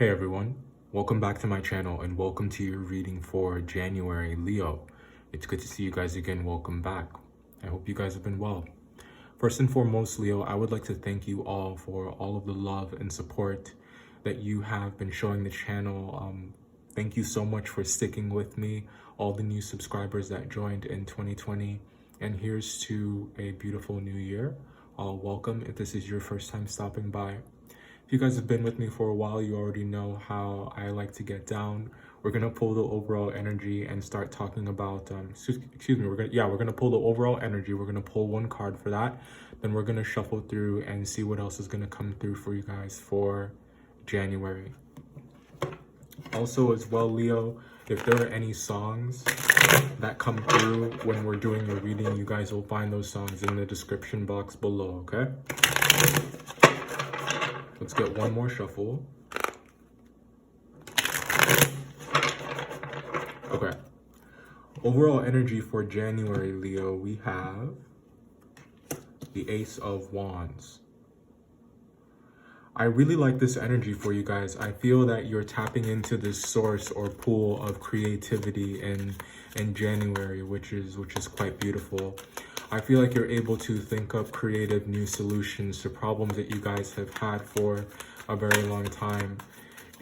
Hey everyone, welcome back to my channel and welcome to your reading for January, Leo. It's good to see you guys again. Welcome back. I hope you guys have been well. First and foremost, Leo, I would like to thank you all for all of the love and support that you have been showing the channel. Thank you so much for sticking with me, all the new subscribers that joined in 2020. And here's to a beautiful new year. Welcome if this is your first time stopping by. If you guys have been with me for a while, you already know how I like to get down. We're gonna pull the overall energy and start talking about, we're gonna pull the overall energy. We're gonna pull one card for that. Then we're gonna shuffle through and see what else is gonna come through for you guys for January. Also as well, Leo, if there are any songs that come through when we're doing your reading, you guys will find those songs in the description box below, okay? Let's get one more shuffle. Okay. Overall energy for January, Leo, we have the Ace of Wands. I really like this energy for you guys. I feel that you're tapping into this source or pool of creativity in January, which is quite beautiful. I feel like you're able to think up creative new solutions to problems that you guys have had for a very long time.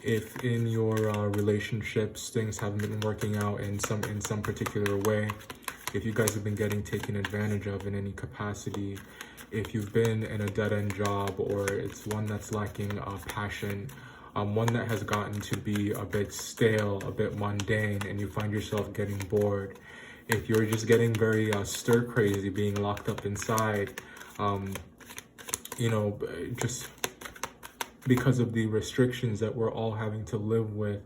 If in your relationships things haven't been working out in some particular way, if you guys have been getting taken advantage of in any capacity, if you've been in a dead-end job or it's one that's lacking passion, one that has gotten to be a bit stale, a bit mundane, and you find yourself getting bored, if you're just getting very stir crazy, being locked up inside, just because of the restrictions that we're all having to live with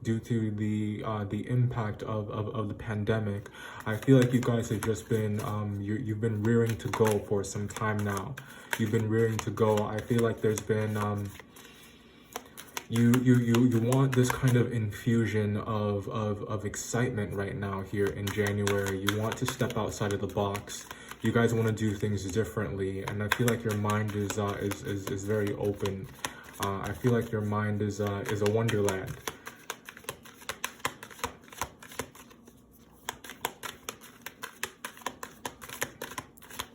due to the impact of the pandemic, I feel like you guys have just been you've been rearing to go for some time now. You've been rearing to go. I feel like there's been you want this kind of infusion of excitement right now here in January. You want to step outside of the box. You guys want to do things differently, and I feel like your mind is very open. I feel like your mind is a wonderland.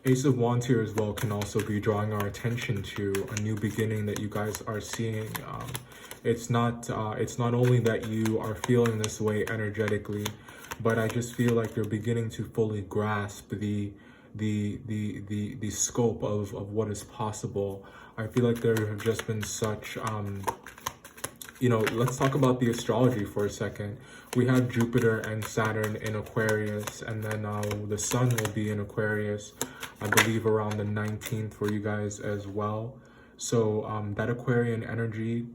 Ace of Wands here as well can also be drawing our attention to a new beginning that you guys are seeing. It's not only that you are feeling this way energetically, but I just feel like you're beginning to fully grasp the scope of what is possible. I feel like there have just been such let's talk about the astrology for a second. We have Jupiter and Saturn in Aquarius, and then the Sun will be in Aquarius, I believe around the 19th for you guys as well. So that Aquarian energy,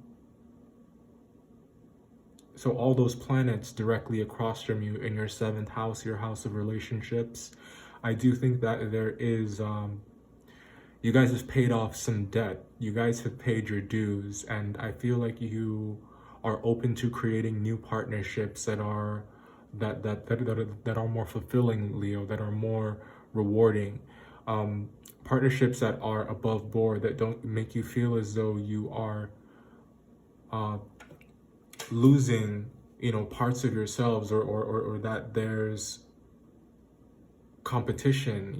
so all those planets directly across from you in your 7th house, your house of relationships, I do think that there is, you guys have paid off some debt. You guys have paid your dues, and I feel like you are open to creating new partnerships that are more fulfilling, Leo, that are more rewarding. Partnerships that are above board, that don't make you feel as though you are losing, parts of yourselves, or that there's competition,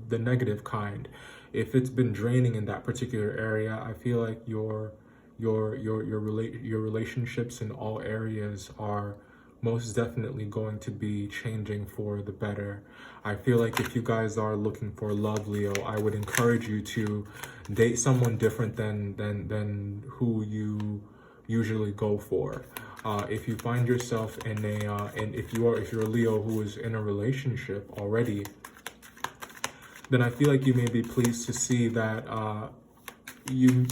the negative kind. If it's been draining in that particular area, I feel like your relationships in all areas are most definitely going to be changing for the better. I feel like if you guys are looking for love, Leo, I would encourage you to date someone different than who you usually go for. If you find yourself in if you're a Leo who is in a relationship already, then I feel like you may be pleased to see that you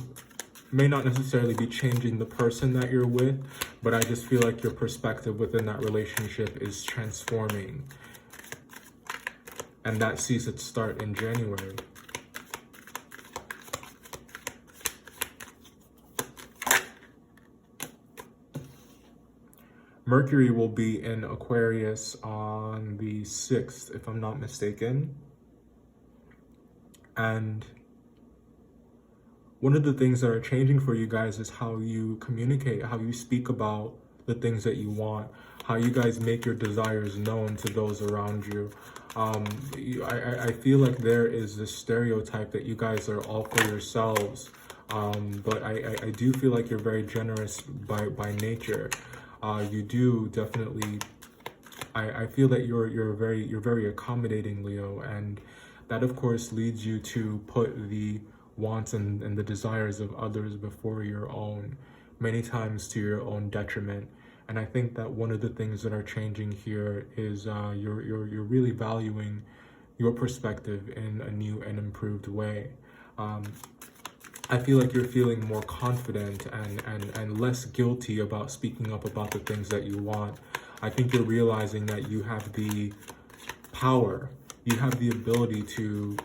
may not necessarily be changing the person that you're with, but I just feel like your perspective within that relationship is transforming. And that sees its start in January. Mercury will be in Aquarius on the 6th, if I'm not mistaken. And one of the things that are changing for you guys is how you communicate, how you speak about the things that you want, how you guys make your desires known to those around you. I feel like there is this stereotype that you guys are all for yourselves, but I do feel like you're very generous by nature. You do definitely. I feel that you're very accommodating, Leo, and that of course leads you to put the wants and the desires of others before your own, many times to your own detriment. And I think that one of the things that are changing here is you're really valuing your perspective in a new and improved way. I feel like you're feeling more confident and less guilty about speaking up about the things that you want. I think you're realizing that you have the power, you have the ability to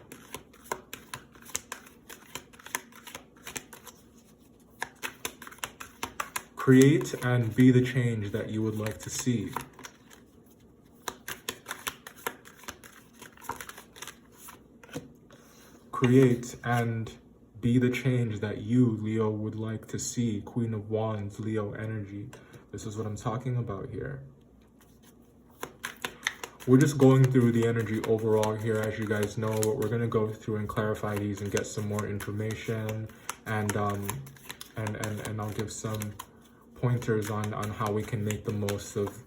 create and be the change that you would like to see. Create and be the change that you, Leo, would like to see. Queen of Wands, Leo energy. This is what I'm talking about here. We're just going through the energy overall here, as you guys know. But we're gonna go through and clarify these and get some more information, and I'll give some pointers on how we can make the most of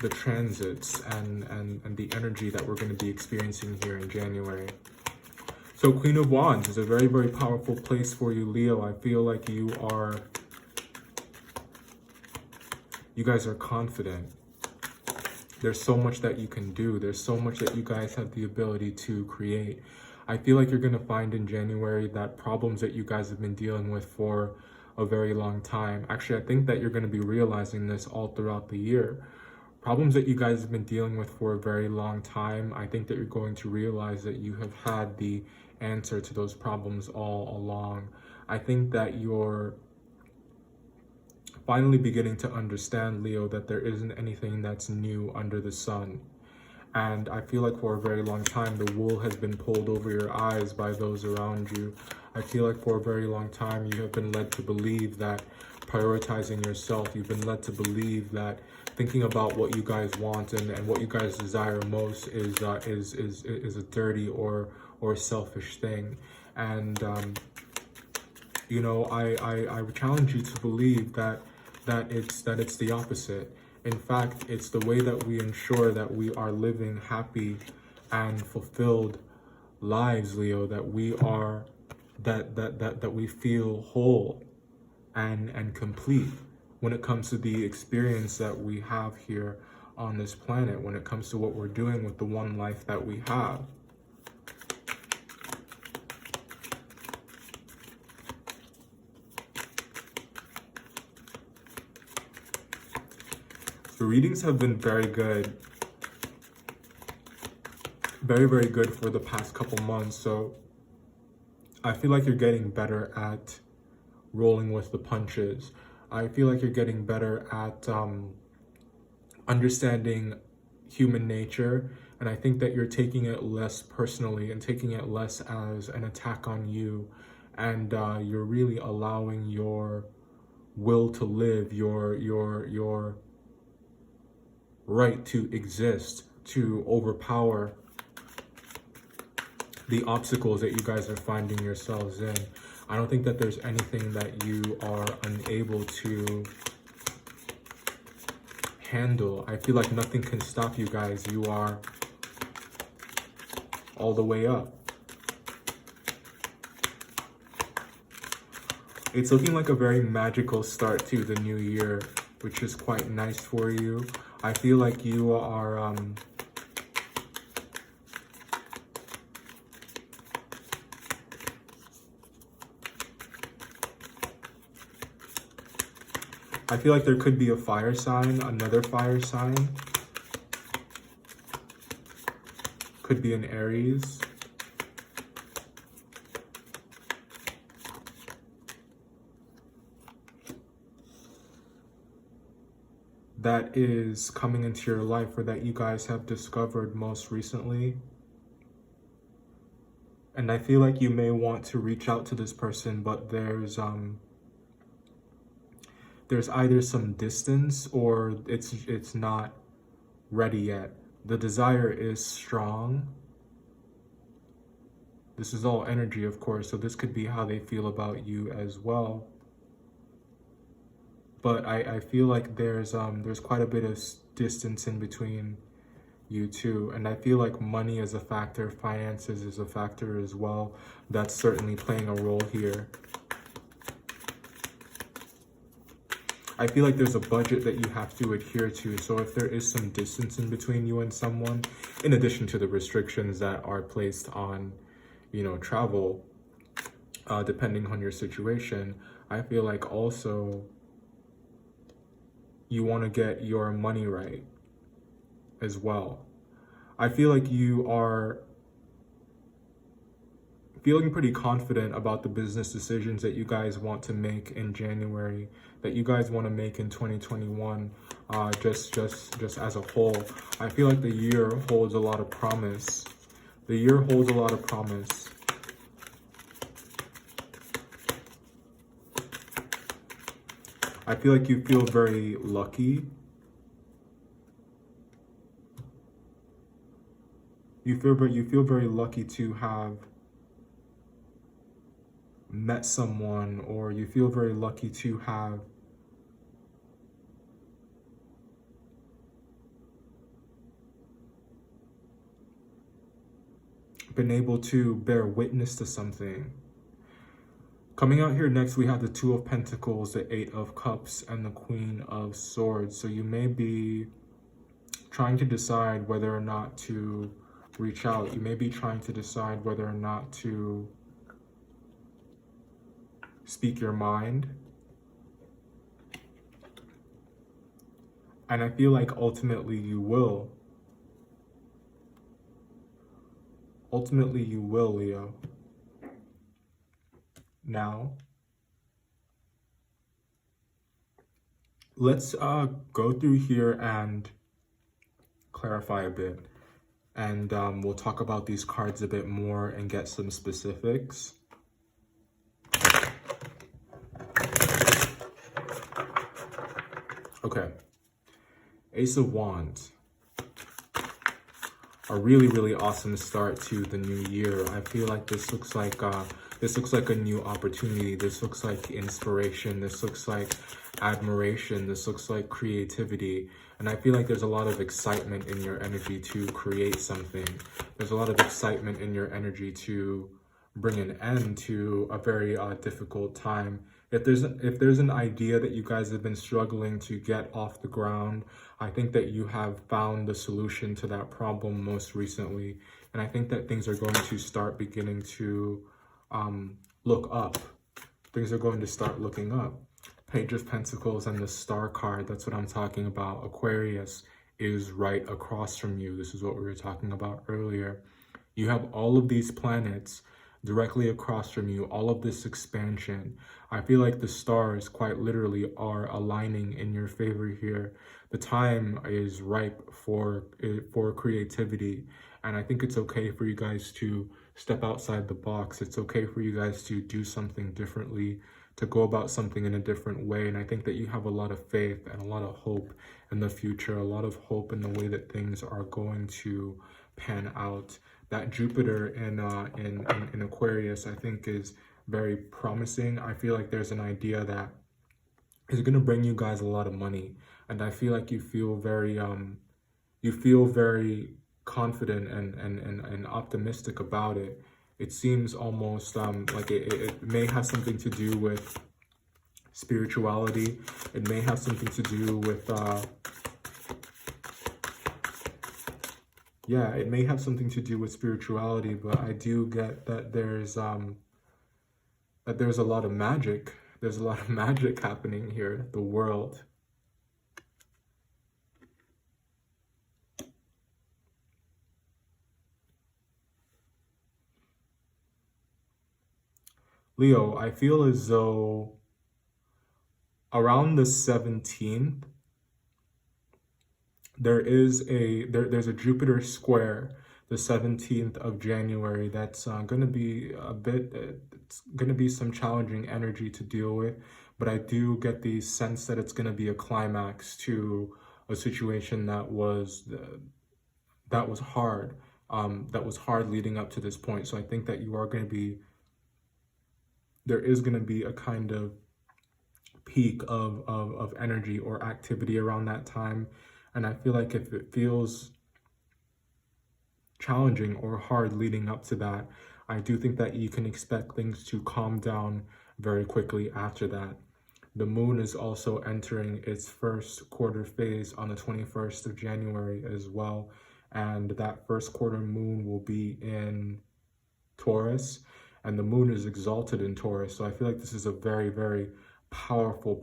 the transits and the energy that we're going to be experiencing here in January. So Queen of Wands is a very, very powerful place for you, Leo. I feel like you guys are confident. There's so much that you can do. There's so much that you guys have the ability to create. I feel like you're going to find in January that problems that you guys have been dealing with for a very long time. Actually, I think that you're going to be realizing this all throughout the year. Problems that you guys have been dealing with for a very long time, I think that you're going to realize that you have had the answer to those problems all along. I think that you're finally beginning to understand, Leo, that there isn't anything that's new under the sun. And I feel like for a very long time, the wool has been pulled over your eyes by those around you. I feel like for a very long time, you have been led to believe that prioritizing yourself, you've been led to believe that thinking about what you guys want and what you guys desire most is a dirty or selfish thing. And you know, I would challenge you to believe that it's the opposite. In fact, it's the way that we ensure that we are living happy and fulfilled lives, Leo, that we are that we feel whole and complete when it comes to the experience that we have here on this planet, when it comes to what we're doing with the one life that we have. The readings have been very good. Very, very good for the past couple months. So I feel like you're getting better at rolling with the punches. I feel like you're getting better at understanding human nature. And I think that you're taking it less personally and taking it less as an attack on you. And you're really allowing your will to live, your right to exist, to overpower the obstacles that you guys are finding yourselves in. I don't think that there's anything that you are unable to handle. I feel like nothing can stop you guys. You are all the way up. It's looking like a very magical start to the new year, which is quite nice for you. I feel like you are I feel like there could be a fire sign, another fire sign. Could be an Aries. That is coming into your life, or that you guys have discovered most recently. And I feel like you may want to reach out to this person, but there's either some distance or it's not ready yet. The desire is strong. This is all energy, of course, so this could be how they feel about you as well. But I feel like there's quite a bit of distance in between you two, and I feel like money is a factor, finances is a factor as well. That's certainly playing a role here. I feel like there's a budget that you have to adhere to. So if there is some distance in between you and someone, in addition to the restrictions that are placed on, you know, travel, depending on your situation, I feel like also you want to get your money right as well. I feel like you are feeling pretty confident about the business decisions that you guys want to make in January, that you guys want to make in 2021, just as a whole. I feel like the year holds a lot of promise. The year holds a lot of promise. I feel like you feel very lucky. You feel very lucky to have met someone, or you feel very lucky to have been able to bear witness to something. Coming out here next, we have the Two of Pentacles, the Eight of Cups, and the Queen of Swords. So you may be trying to decide whether or not to reach out. You may be trying to decide whether or not to speak your mind. And I feel like ultimately you will. Ultimately you will, Leo. Now, let's go through here and clarify a bit. And we'll talk about these cards a bit more and get some specifics. Okay. Ace of Wands. A really, really awesome start to the new year. I feel like this looks like a new opportunity. This looks like inspiration. This looks like admiration. This looks like creativity. And I feel like there's a lot of excitement in your energy to create something. There's a lot of excitement in your energy to bring an end to a very difficult time. If there's an idea that you guys have been struggling to get off the ground, I think that you have found the solution to that problem most recently. And I think that things are going to start beginning to look up. Things are going to start looking up. Page of Pentacles and the Star card, that's what I'm talking about. Aquarius is right across from you. This is what we were talking about earlier. You have all of these planets directly across from you, all of this expansion. I feel like the stars quite literally are aligning in your favor here. The time is ripe for creativity, and I think it's okay for you guys to step outside the box. It's okay for you guys to do something differently, to go about something in a different way. And I think that you have a lot of faith and a lot of hope in the future, a lot of hope in the way that things are going to pan out. That Jupiter in Aquarius, I think, is very promising. I feel like there's an idea that is going to bring you guys a lot of money, and I feel like you feel very confident and optimistic about it. It seems almost like it may have something to do with spirituality. It may have something to do with yeah, it may have something to do with spirituality, but I do get that there's a lot of magic. There's a lot of magic happening here. The World. Leo, I feel as though around the 17th, there's a Jupiter square the 17th of January. That's going to be it's going to be some challenging energy to deal with, but I do get the sense that it's going to be a climax to a situation that was hard, that was hard leading up to this point. So I think that there is going to be a kind of peak of energy or activity around that time. And I feel like if it feels challenging or hard leading up to that, I do think that you can expect things to calm down very quickly after that. The moon is also entering its first quarter phase on the 21st of January as well. And that first quarter moon will be in Taurus, and the moon is exalted in Taurus. So I feel like this is a very, very powerful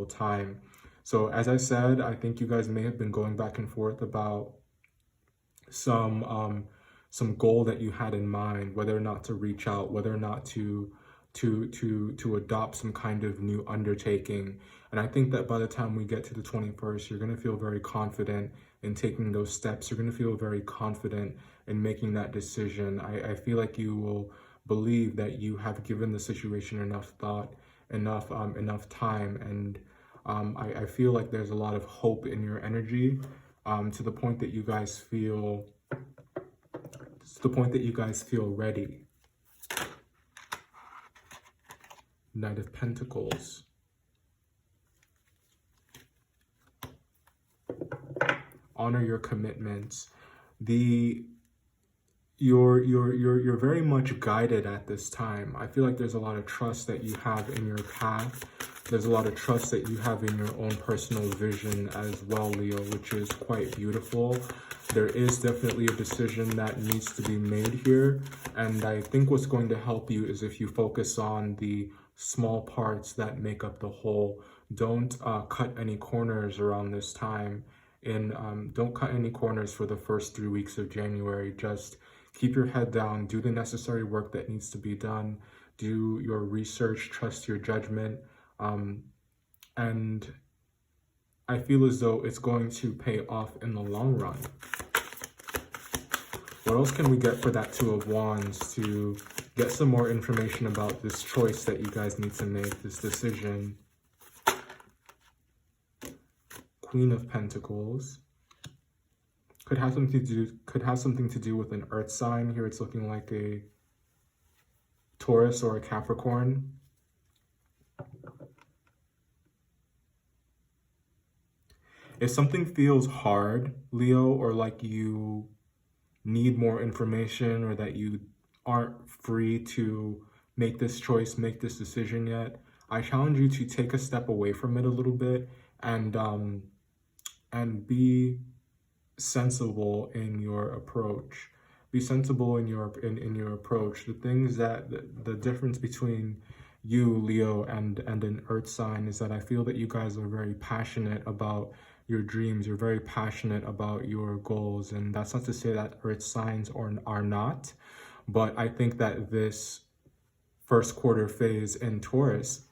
time. So as I said, I think you guys may have been going back and forth about some goal that you had in mind, whether or not to reach out, whether or not to adopt some kind of new undertaking. And I think that by the time we get to the 21st, you're going to feel very confident in taking those steps. You're going to feel very confident in making that decision. I feel like you will believe that you have given the situation enough thought, enough time, and I feel like there's a lot of hope in your energy, to the point that you guys feel ready. Knight of Pentacles. Honor your commitments. You're very much guided at this time. I feel like there's a lot of trust that you have in your path. There's a lot of trust that you have in your own personal vision as well, Leo, which is quite beautiful. There is definitely a decision that needs to be made here. And I think what's going to help you is if you focus on the small parts that make up the whole. Don't cut any corners around this time. Don't cut any corners for the first 3 weeks of January. Just keep your head down, do the necessary work that needs to be done, do your research, trust your judgment. And I feel as though it's going to pay off in the long run. What else can we get for that Two of Wands to get some more information about this choice that you guys need to make, this decision? Queen of Pentacles. Could have something to do with an earth sign. Here it's looking like a Taurus or a Capricorn. If something feels hard, Leo, or like you need more information, or that you aren't free to make this choice, make this decision yet, I challenge you to take a step away from it a little bit and be sensible in your approach. Be sensible in your approach. The things that the difference between you, Leo, and an earth sign is that I feel that you guys are very passionate about your dreams. You're very passionate about your goals, and that's not to say that earth signs are not, but I think that this first quarter phase in Taurus,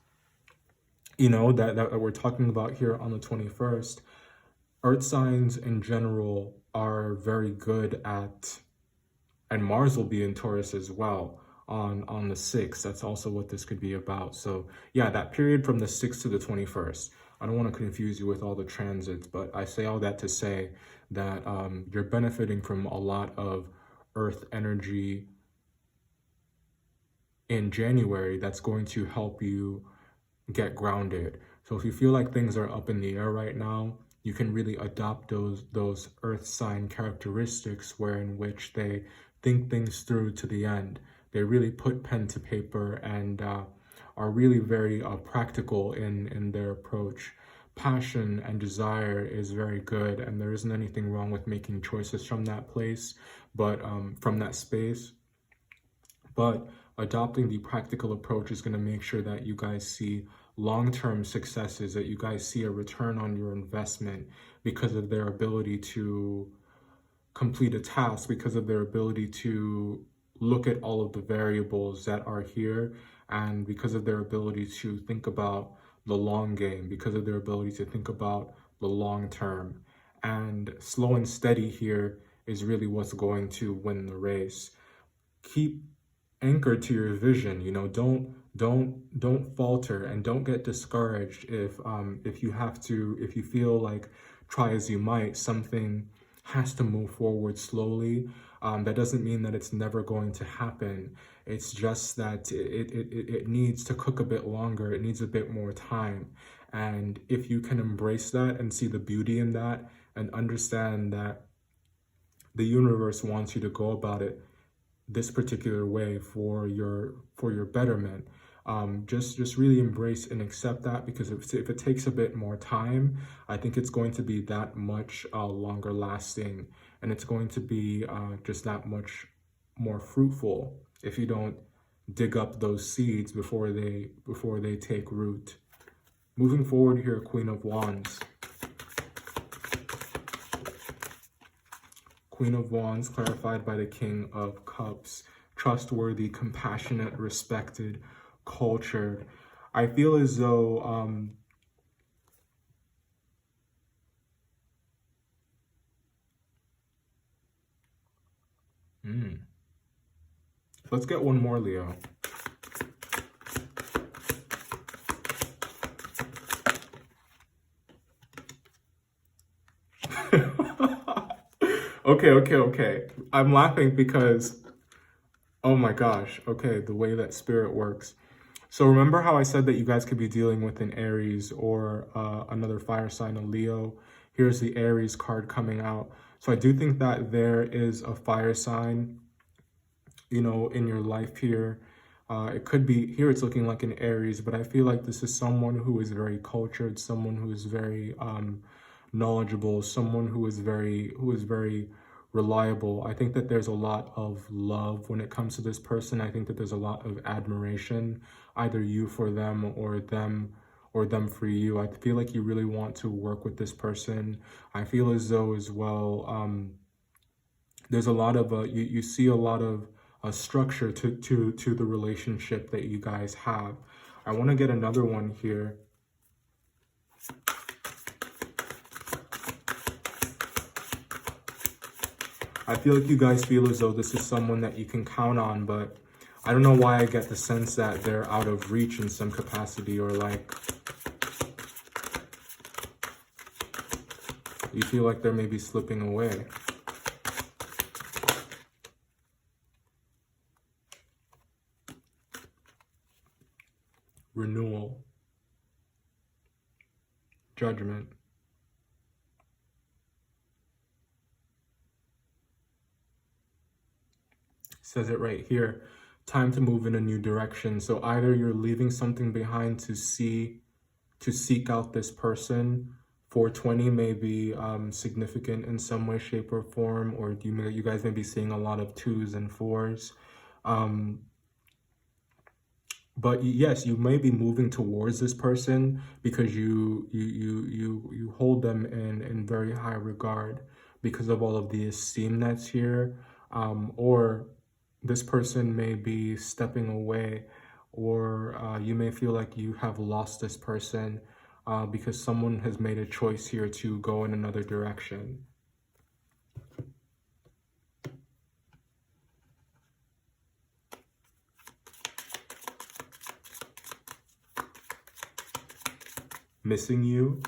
you know, that we're talking about here on the 21st, earth signs in general are very good at, and Mars will be in Taurus as well on the 6th. That's also what this could be about. So yeah, that period from the 6th to the 21st. I don't want to confuse you with all the transits, but I say all that to say that you're benefiting from a lot of earth energy in January that's going to help you get grounded. So if you feel like things are up in the air right now, you can really adopt those earth sign characteristics in which they think things through to the end. They really put pen to paper and are really very practical in their approach. Passion and desire is very good, and there isn't anything wrong with making choices from that place, but from that space. But adopting the practical approach is going to make sure that you guys see long-term successes, that you guys see a return on your investment because of their ability to complete a task, because of their ability to look at all of the variables that are here, and because of their ability to think about the long game, because of their ability to think about the long term. And slow and steady here is really what's going to win the race. Keep anchored to your vision. You know, don't falter, and don't get discouraged if you feel like, try as you might, something has to move forward slowly. That doesn't mean that it's never going to happen. It's just that it needs to cook a bit longer. It needs a bit more time. And if you can embrace that and see the beauty in that, and understand that the universe wants you to go about it this particular way for your betterment, just really embrace and accept that, because if it takes a bit more time, I think it's going to be that much longer lasting, and it's going to be just that much more fruitful if you don't dig up those seeds before they take root. Moving forward here, Queen of Wands. Queen of Wands, clarified by the King of Cups. Trustworthy, compassionate, respected, cultured. I feel as though let's get one more, Leo. Okay. I'm laughing because, oh my gosh, okay, the way that spirit works. So remember how I said that you guys could be dealing with an Aries or another fire sign, a Leo? Here's the Aries card coming out. So I do think that there is a fire sign, you know, in your life here. It could be, here it's looking like an Aries, but I feel like this is someone who is very cultured, someone who is very knowledgeable, someone who is very reliable. I think that there's a lot of love when it comes to this person. I think that there's a lot of admiration, either you for them or them for you. I feel like you really want to work with this person. I feel as though as well, there's a lot of you see a lot of structure to the relationship that you guys have. I want to get another one here. I feel like you guys feel as though this is someone that you can count on, but I don't know why I get the sense that they're out of reach in some capacity, or like you feel like they're maybe slipping away. Renewal. Judgment. Says it right here. Time to move in a new direction. So either you're leaving something behind to seek out this person. 420 may be significant in some way, shape, or form, or you guys may be seeing a lot of 2s and 4s. But yes, you may be moving towards this person because you hold them in very high regard because of all of the esteem that's here, or this person may be stepping away, or you may feel like you have lost this person because someone has made a choice here to go in another direction. Missing you.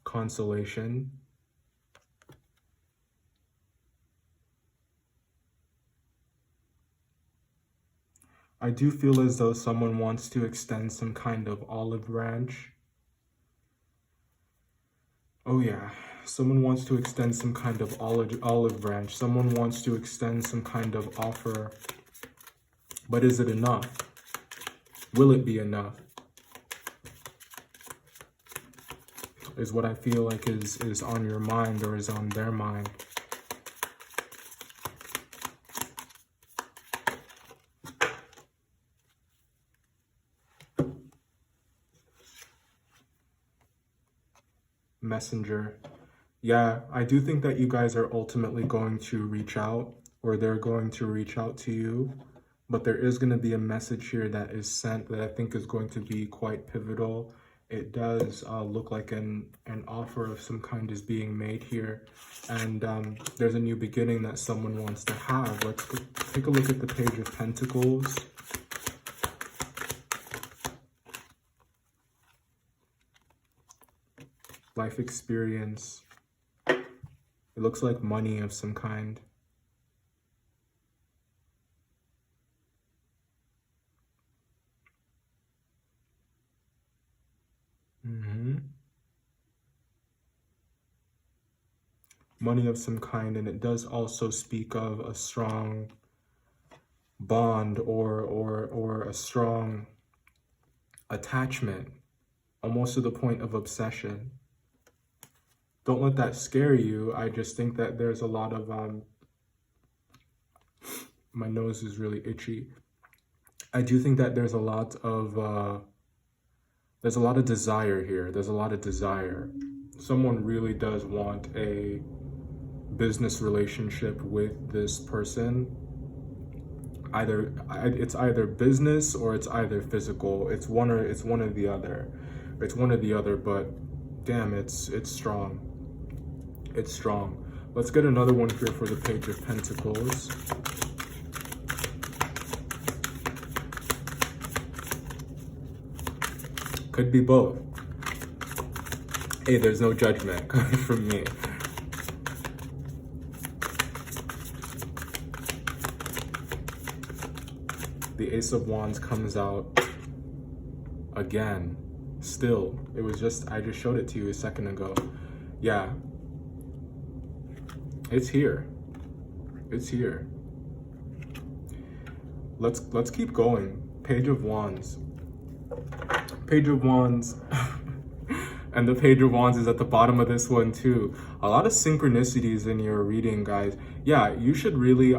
Consolation. I do feel as though someone wants to extend some kind of olive branch. Oh yeah, someone wants to extend some kind of olive branch. Someone wants to extend some kind of offer. But is it enough? Will it be enough? Is what I feel like is on your mind, or is on their mind. Messenger. Yeah, I do think that you guys are ultimately going to reach out, or they're going to reach out to you. But there is going to be a message here that is sent that I think is going to be quite pivotal it does look like an offer of some kind is being made here. And there's a new beginning that someone wants to have. Let's take a look at the Page of Pentacles. Life experience. It looks like money of some kind. Money of some kind, and it does also speak of a strong bond or a strong attachment, almost to the point of obsession. Don't let that scare you. I just think that there's a lot of my nose is really itchy. I do think that there's a lot of desire here. There's a lot of desire. Someone really does want a business relationship with this person. It's either business or it's either physical. It's one or the other. It's one or the other, but damn, it's strong. It's strong. Let's get another one here for the Page of Pentacles. Could be both. Hey, there's no judgment coming from me. The Ace of Wands comes out again. Still, it was just, I just showed it to you a second ago. Yeah. It's here. It's here. Let's keep going. Page of Wands. Page of Wands. And the Page of Wands is at the bottom of this one too. A lot of synchronicities in your reading, guys. Yeah, you should really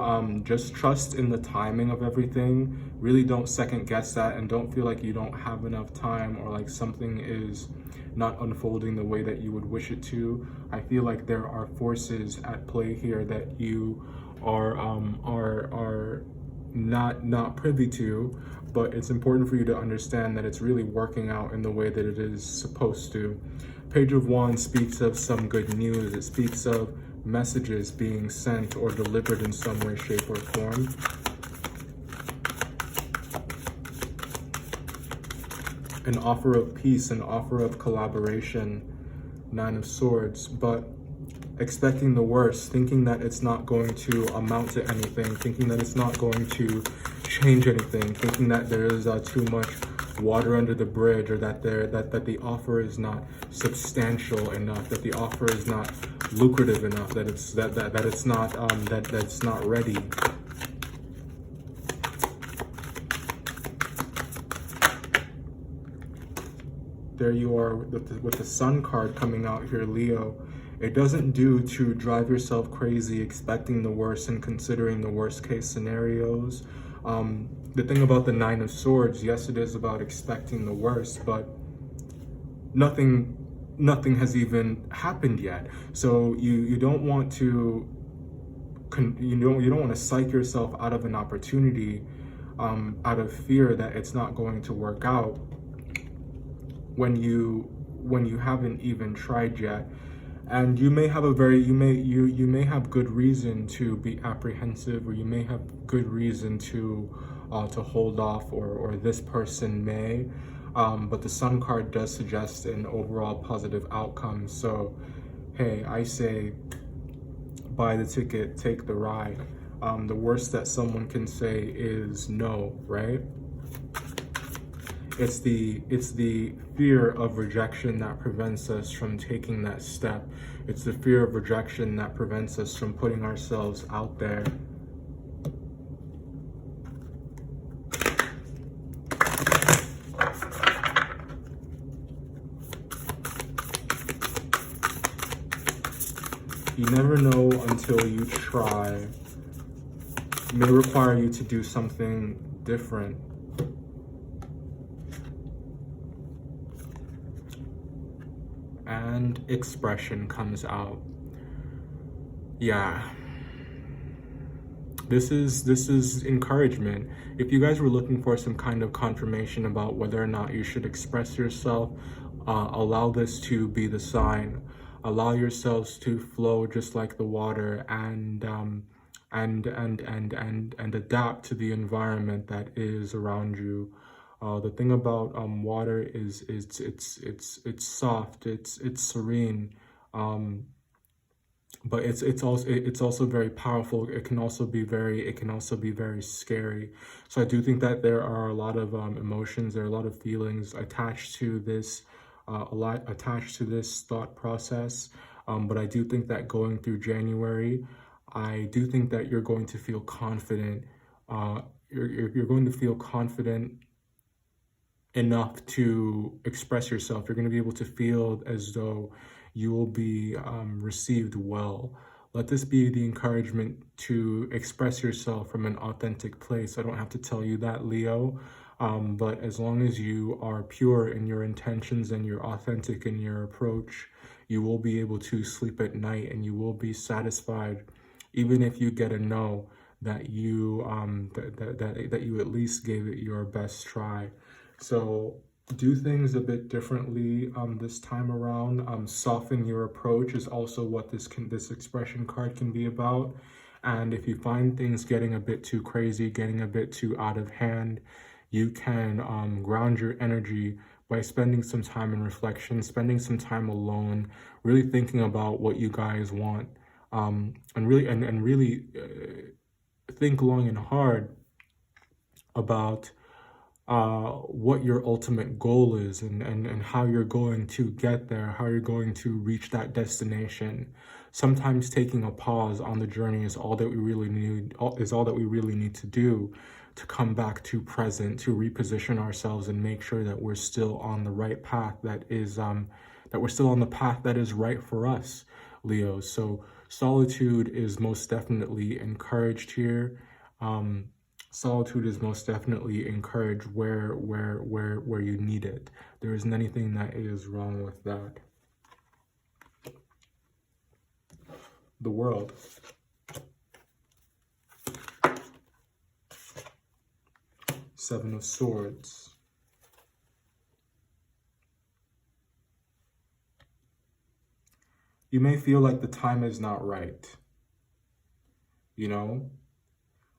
just trust in the timing of everything. Really don't second guess that, and don't feel like you don't have enough time, or like something is not unfolding the way that you would wish it to. I feel like there are forces at play here that you are not privy to, but it's important for you to understand that it's really working out in the way that it is supposed to. Page of Wands speaks of some good news. It speaks of messages being sent or delivered in some way, shape, or form. An offer of peace, an offer of collaboration, Nine of Swords, but expecting the worst, thinking that it's not going to amount to anything, thinking that it's not going to change anything, thinking that there is too much water under the bridge, or that the offer is not substantial enough, that the offer is not lucrative enough, that it's not ready. There you are with the Sun card coming out here, Leo. It doesn't do to drive yourself crazy expecting the worst and considering the worst case scenarios. The thing about the Nine of Swords, yes, it is about expecting the worst, but nothing has even happened yet. So you don't want to you don't want to psych yourself out of an opportunity out of fear that it's not going to work out when you haven't even tried yet. And you may have you may have good reason to be apprehensive, or you may have good reason to hold off, or this person may, but the Sun card does suggest an overall positive outcome. So hey, I say buy the ticket, take the ride. The worst that someone can say is no, right? It's the fear of rejection that prevents us from taking that step. It's the fear of rejection that prevents us from putting ourselves out there. You never know until you try. It may require you to do something different. And expression comes out. Yeah. This is encouragement. If you guys were looking for some kind of confirmation about whether or not you should express yourself, Allow this to be the sign. Allow yourselves to flow just like the water, and adapt to the environment that is around you. The thing about water is it's soft, it's serene, but it's also very powerful. It can also be very scary. So I do think that there are a lot of emotions, there are a lot of feelings attached to this, a lot attached to this thought process. But I do think that going through January, I do think that you're going to feel confident. You're going to feel confident enough to express yourself. You're going to be able to feel as though you will be received well. Let this be the encouragement to express yourself from an authentic place. I don't have to tell you that, Leo, but as long as you are pure in your intentions and you're authentic in your approach, you will be able to sleep at night and you will be satisfied, even if you get a no, that you that you at least gave it your best try. So do things a bit differently this time around. Soften your approach is also what this expression card can be about. And if you find things getting a bit too crazy, getting a bit too out of hand, you can ground your energy by spending some time in reflection, spending some time alone, really thinking about what you guys want, and really think long and hard about what your ultimate goal is, and how you're going to get there, how you're going to reach that destination. Sometimes taking a pause on the journey is all that we really need to do to come back to present, to reposition ourselves and make sure that we're still on the right path, that we're still on the path that is right for us, Leo. So solitude is most definitely encouraged here. Solitude is most definitely encouraged where you need it. There isn't anything that is wrong with that. The World. Seven of Swords. You may feel like the time is not right,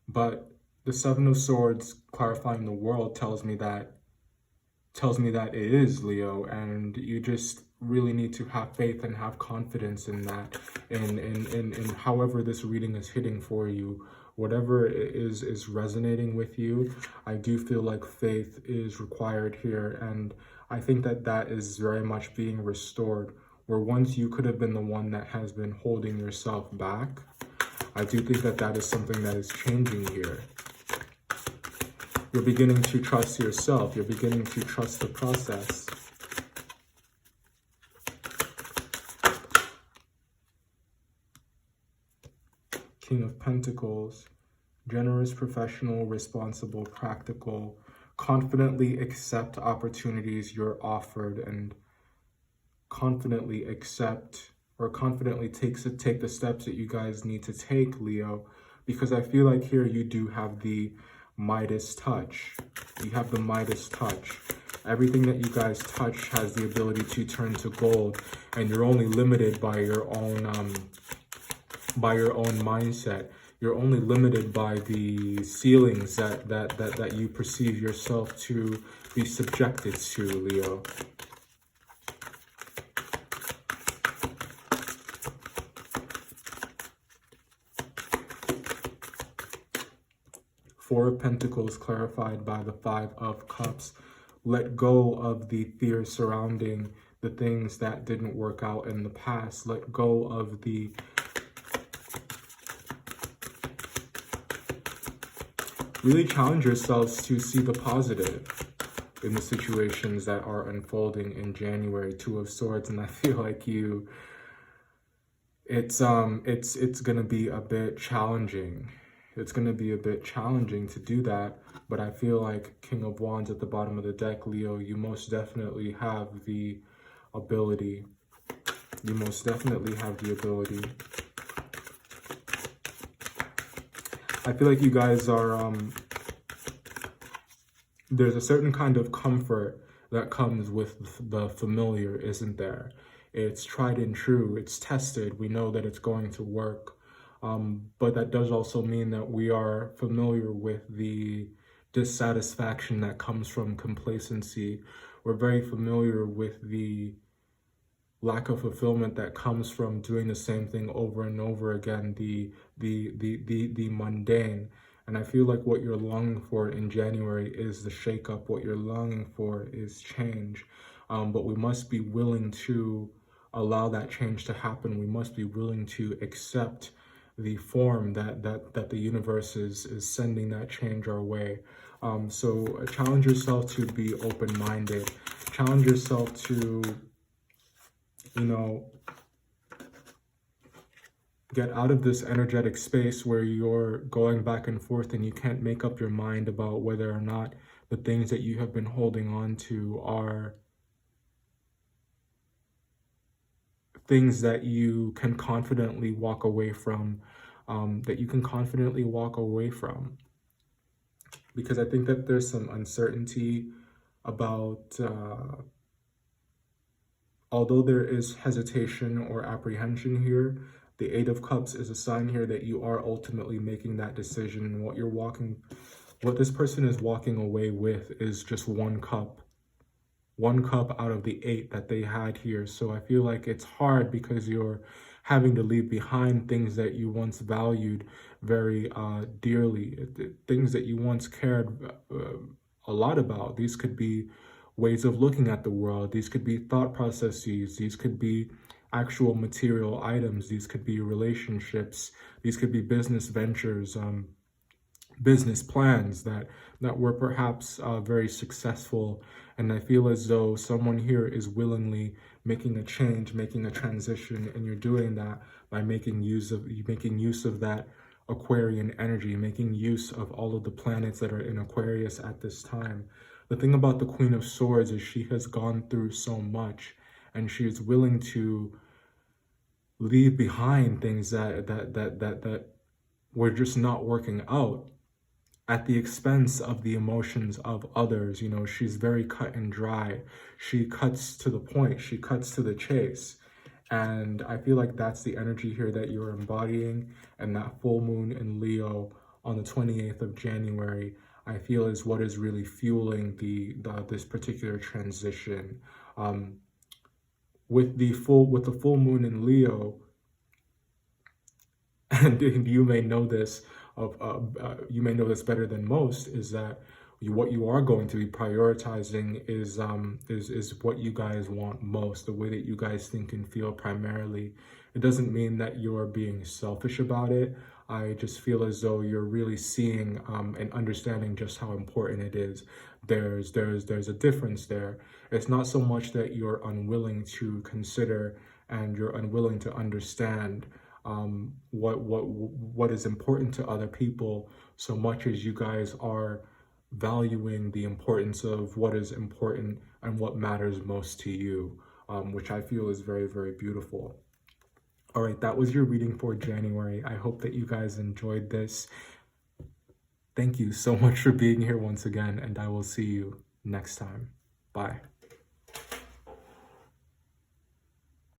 but the Seven of Swords clarifying the World tells me that it is, Leo, and you just really need to have faith and have confidence in that, in however this reading is hitting for you, whatever is resonating with you. I do feel like faith is required here, and I think that is very much being restored, where once you could have been the one that has been holding yourself back. I do think that is something that is changing here. You're beginning to trust yourself. You're beginning to trust the process. King of Pentacles. Generous, professional, responsible, practical. Confidently accept opportunities you're offered, and confidently accept, or confidently take the steps that you guys need to take, Leo. Because I feel like here you do have the Midas touch. You have the Midas touch. Everything that you guys touch has the ability to turn to gold, and you're only limited by your own mindset. You're only limited by the ceilings that you perceive yourself to be subjected to, Leo. Four of Pentacles clarified by the Five of Cups. Let go of the fear surrounding the things that didn't work out in the past. Let go of the really challenge yourselves to see the positive in the situations that are unfolding in January. Two of Swords, and I feel like it's gonna be a bit challenging. It's going to be a bit challenging to do that, but I feel like King of Wands at the bottom of the deck, Leo, you most definitely have the ability. You most definitely have the ability. I feel like you guys are, there's a certain kind of comfort that comes with the familiar isn't there. It's tried and true, it's tested, we know that it's going to work. But that does also mean that we are familiar with the dissatisfaction that comes from complacency. We're very familiar with the lack of fulfillment that comes from doing the same thing over and over again, the mundane. And I feel like what you're longing for in January is the shakeup. What you're longing for is change. But we must be willing to allow that change to happen. We must be willing to accept the form that the universe is sending that change our way. So challenge yourself to be open-minded. Challenge yourself to, get out of this energetic space where you're going back and forth and you can't make up your mind about whether or not the things that you have been holding on to are things that you can confidently walk away from, Because I think that there's some uncertainty about, although there is hesitation or apprehension here, the Eight of Cups is a sign here that you are ultimately making that decision. And what this person is walking away with is just one cup out of the 8 that they had here. So I feel like it's hard because you're having to leave behind things that you once valued very dearly, things that you once cared a lot about. These could be ways of looking at the world. These could be thought processes. These could be actual material items. These could be relationships. These could be business ventures, business plans that were perhaps very successful. And I feel as though someone here is willingly making a change, making a transition, and you're doing that by making use of that Aquarian energy, making use of all of the planets that are in Aquarius at this time. The thing about the Queen of Swords is she has gone through so much, and she is willing to leave behind things that were just not working out at the expense of the emotions of others. She's very cut and dry. She cuts to the point. She cuts to the chase. And I feel like that's the energy here that you're embodying. And that full moon in Leo on the 28th of January, I feel is what is really fueling this particular transition. With the full moon in Leo, and you may know this better than most, is that what you are going to be prioritizing is what you guys want most, the way that you guys think and feel primarily. It doesn't mean that you're being selfish about it. I just feel as though you're really seeing and understanding just how important it is. There's a difference there. It's not so much that you're unwilling to consider and you're unwilling to understand what is important to other people, so much as you guys are valuing the importance of what is important and what matters most to you, which I feel is very, very beautiful. All right, that was your reading for January. I hope that you guys enjoyed this. Thank you so much for being here once again, and I will see you next time. Bye.